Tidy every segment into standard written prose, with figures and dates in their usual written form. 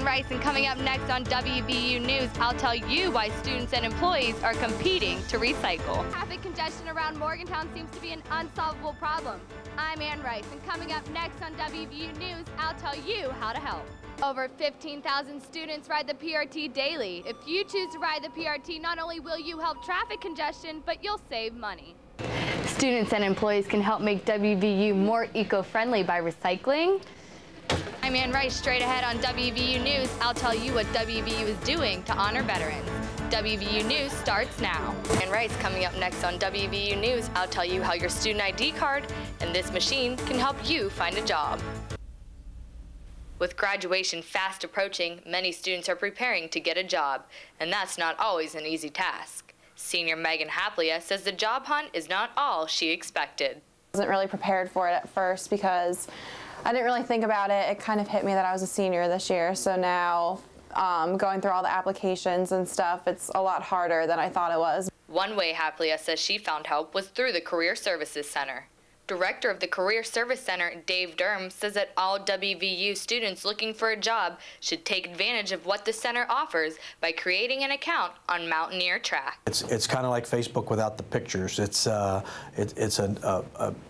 Rice, and coming up next on WVU News, I'll tell you why students and employees are competing to recycle. Traffic congestion around Morgantown seems to be an unsolvable problem. I'm Ann Rice, and coming up next on WVU News, I'll tell you how to help. Over 15,000 students ride the PRT daily. If you choose to ride the PRT, not only will you help traffic congestion, but you'll save money. Students and employees can help make WVU more eco-friendly by recycling. I'm Ann Rice. Straight ahead on WVU News, I'll tell you what WVU is doing to honor veterans. WVU News starts now. Ann Rice, coming up next on WVU News, I'll tell you how your student ID card and this machine can help you find a job. With graduation fast approaching, many students are preparing to get a job, and that's not always an easy task. Senior Megan Haplia says the job hunt is not all she expected. I wasn't really prepared for it at first because I didn't really think about it. It kind of hit me that I was a senior this year, so now going through all the applications and stuff, it's a lot harder than I thought it was. One way Haplia says she found help was through the Career Services Center. Director of the Career Service Center, Dave Durham, says that all WVU students looking for a job should take advantage of what the center offers by creating an account on Mountaineer Track. It's kind of like Facebook without the pictures. It's a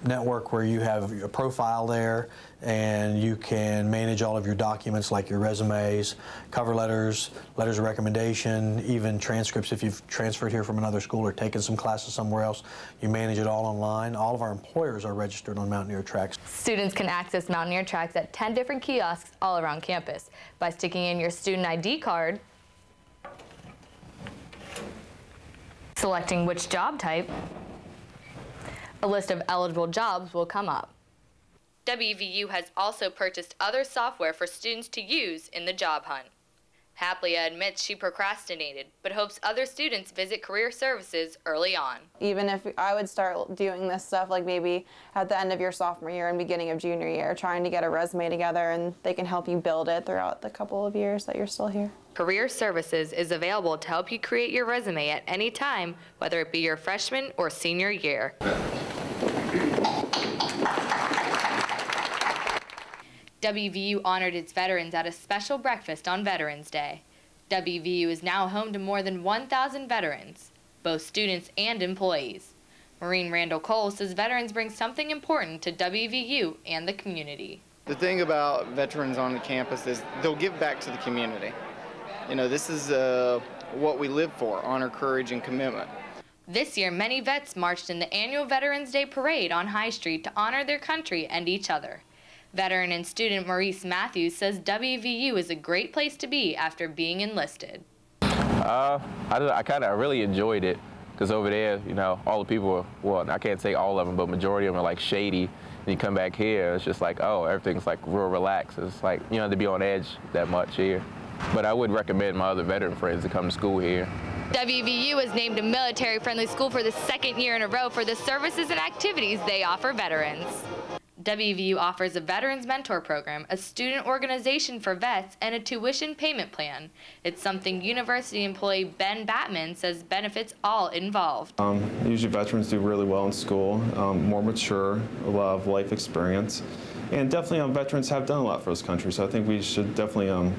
network where you have a profile there, and you can manage all of your documents like your resumes, cover letters, letters of recommendation, even transcripts if you've transferred here from another school or taken some classes somewhere else. You manage it all online. All of our employers are registered on Mountaineer Tracks. Students can access Mountaineer Tracks at 10 different kiosks all around campus by sticking in your student ID card, selecting which job type. A list of eligible jobs will come up. WVU has also purchased other software for students to use in the job hunt. Haplia admits she procrastinated, but hopes other students visit Career Services early on. Even if I would start doing this stuff like maybe at the end of your sophomore year and beginning of junior year, trying to get a resume together, and they can help you build it throughout the couple of years that you're still here. Career Services is available to help you create your resume at any time, whether it be your freshman or senior year. WVU honored its veterans at a special breakfast on Veterans Day. WVU is now home to more than 1,000 veterans, both students and employees. Maureen Randall Cole says veterans bring something important to WVU and the community. The thing about veterans on the campus is they'll give back to the community. You know, this is what we live for, honor, courage, and commitment. This year, many vets marched in the annual Veterans Day Parade on High Street to honor their country and each other. Veteran and student Maurice Matthews says WVU is a great place to be after being enlisted. I really enjoyed it because over there, you know, all the people, well, I can't say all of them, but majority of them are like shady. And you come back here, it's just like, oh, everything's like real relaxed. It's like, you don't have to be on edge that much here. But I would recommend my other veteran friends to come to school here. WVU was named a military-friendly school for the second year in a row for the services and activities they offer veterans. WVU offers a Veterans Mentor Program, a student organization for vets, and a tuition payment plan. It's something university employee Ben Batman says benefits all involved. Usually veterans do really well in school, more mature, a lot of life experience, and definitely veterans have done a lot for this country, so I think we should definitely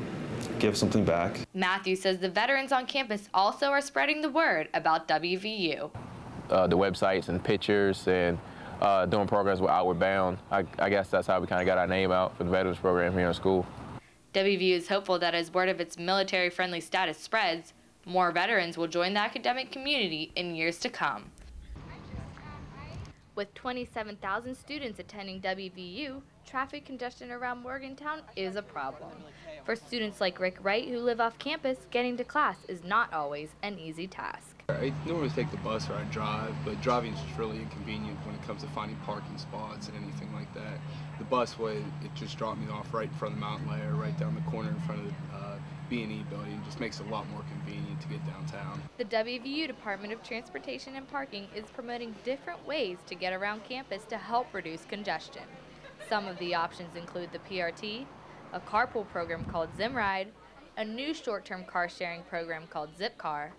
give something back. Matthew says the veterans on campus also are spreading the word about WVU. The websites and pictures and doing programs with Outward Bound. I guess that's how we kind of got our name out for the veterans program here in school. WVU is hopeful that as word of its military-friendly status spreads, more veterans will join the academic community in years to come. With 27,000 students attending WVU, traffic congestion around Morgantown is a problem. For students like Rick Wright who live off campus, getting to class is not always an easy task. I normally take the bus or I drive, but driving is just really inconvenient when it comes to finding parking spots and anything like that. The busway, it just dropped me off right in front of the mountain layer, right down the corner in front of the B&E building. It just makes it a lot more convenient to get downtown. The WVU Department of Transportation and Parking is promoting different ways to get around campus to help reduce congestion. Some of the options include the PRT, a carpool program called Zimride, a new short-term car-sharing program called Zipcar,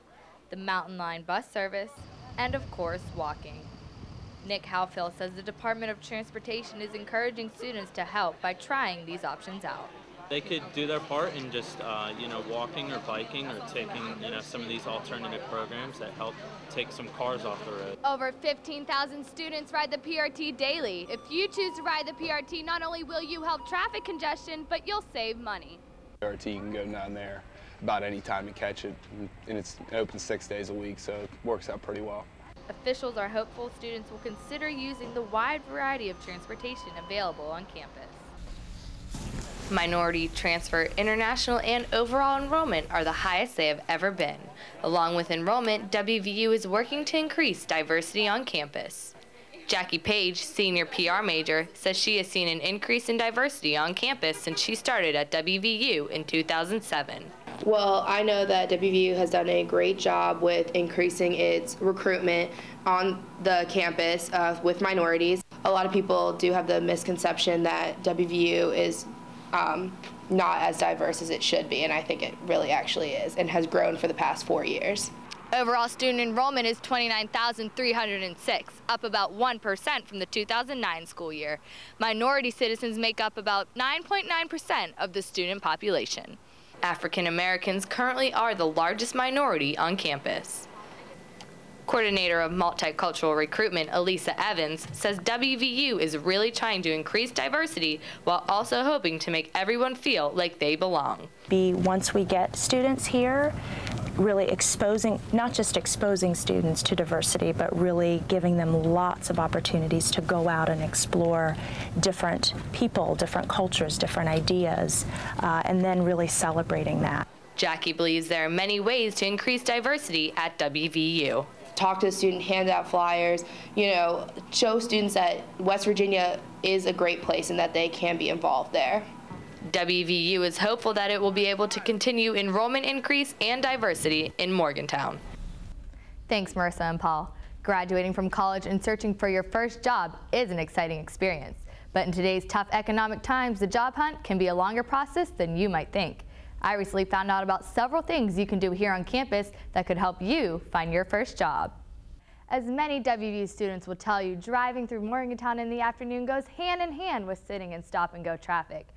the Mountain Line bus service, and of course, walking. Nick Halfill says the Department of Transportation is encouraging students to help by trying these options out. They could do their part in just, walking or biking or taking, some of these alternative programs that help take some cars off the road. Over 15,000 students ride the PRT daily. If you choose to ride the PRT, not only will you help traffic congestion, but you'll save money. PRT, you can go down there about any time and catch it, and it's open 6 days a week, so it works out pretty well. Officials are hopeful students will consider using the wide variety of transportation available on campus. Minority, transfer, international, and overall enrollment are the highest they have ever been. Along with enrollment, WVU is working to increase diversity on campus. Jackie Page, senior PR major, says she has seen an increase in diversity on campus since she started at WVU in 2007. Well, I know that WVU has done a great job with increasing its recruitment on the campus with minorities. A lot of people do have the misconception that WVU is not as diverse as it should be, and I think it really actually is and has grown for the past 4 years. Overall student enrollment is 29,306, up about 1% from the 2009 school year. Minority citizens make up about 9.9% of the student population. African Americans currently are the largest minority on campus. Coordinator of Multicultural Recruitment, Elisa Evans, says WVU is really trying to increase diversity while also hoping to make everyone feel like they belong. Once we get students here, really not just exposing students to diversity, but really giving them lots of opportunities to go out and explore different people, different cultures, different ideas, and then really celebrating that. Jackie believes there are many ways to increase diversity at WVU. Talk to the student, hand out flyers, show students that West Virginia is a great place and that they can be involved there. WVU is hopeful that it will be able to continue enrollment increase and diversity in Morgantown. Thanks, Marissa and Paul. Graduating from college and searching for your first job is an exciting experience. But in today's tough economic times, the job hunt can be a longer process than you might think. I recently found out about several things you can do here on campus that could help you find your first job. As many WVU students will tell you, driving through Morgantown in the afternoon goes hand in hand with sitting in stop-and-go traffic.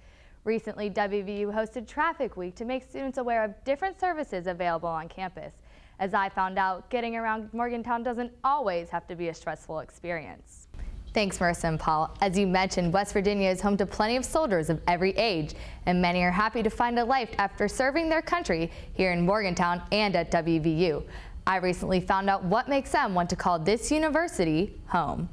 Recently, WVU hosted Traffic Week to make students aware of different services available on campus. As I found out, getting around Morgantown doesn't always have to be a stressful experience. Thanks, Marissa and Paul. As you mentioned, West Virginia is home to plenty of soldiers of every age, and many are happy to find a life after serving their country here in Morgantown and at WVU. I recently found out what makes them want to call this university home.